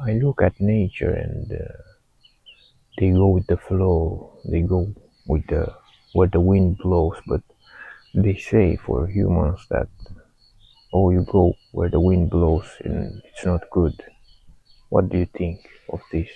I look at nature and they go with the flow. They go with the where the wind blows. But they say for humans that oh, you go where the wind blows and it's not good. What do you think of this?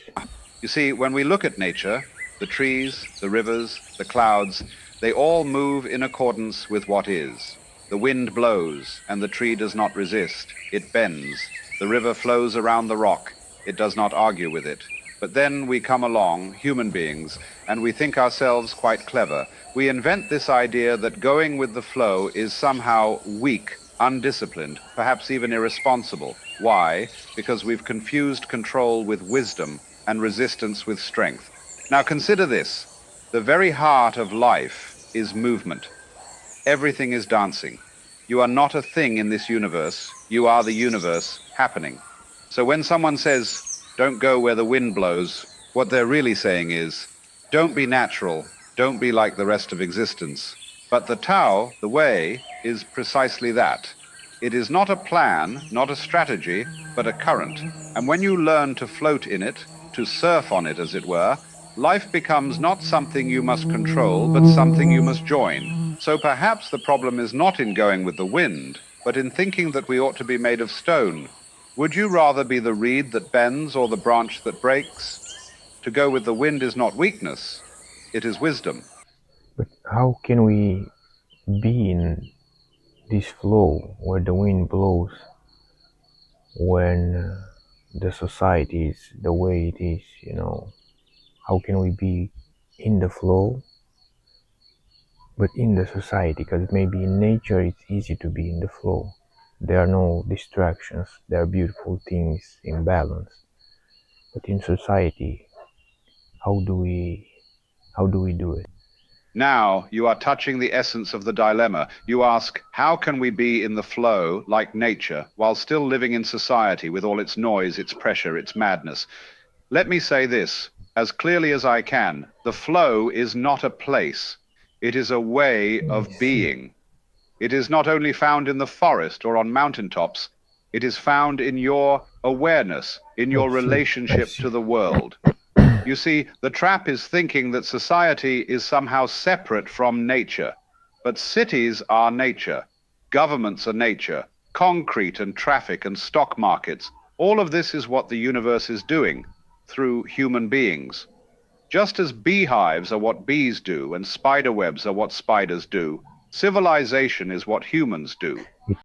You see, when we look at nature, the trees, the rivers, the clouds, they all move in accordance with what is. The wind blows, and the tree does not resist. It bends. The river flows around the rock. It does not argue with it. But then we come along, human beings, and we think ourselves quite clever. We invent this idea that going with the flow is somehow weak, undisciplined, perhaps even irresponsible. Why? Because we've confused control with wisdom and resistance with strength. Now consider this. The very heart of life is movement. Everything is dancing. You are not a thing in this universe. You are the universe happening. So when someone says, don't go where the wind blows, what they're really saying is, don't be natural. Don't be like the rest of existence. But the Tao, the way, is precisely that. It is not a plan, not a strategy, but a current. And when you learn to float in it, to surf on it, as it were, life becomes not something you must control, but something you must join. So perhaps the problem is not in going with the wind, but in thinking that we ought to be made of stone. Would you rather be the reed that bends or the branch that breaks? To go with the wind is not weakness, it is wisdom. But how can we be in this flow where the wind blows when the society is the way it is, you know? How can we be in the flow but in the society? Because maybe in nature it's easy to be in the flow. There are no distractions, there are beautiful things in balance. But in society, how do we do it? Now you are touching the essence of the dilemma. You ask, how can we be in the flow like nature while still living in society with all its noise, its pressure, its madness? Let me say this as clearly as I can. The flow is not a place. It is a way I of see. being. It is not only found in the forest or on mountaintops. It is found in your awareness, in I your see. I relationship see. to the world. You see, the trap is thinking that society is somehow separate from nature. But cities are nature, governments are nature, concrete and traffic and stock markets. All of this is what the universe is doing through human beings. Just as beehives are what bees do and spider webs are what spiders do, civilization is what humans do.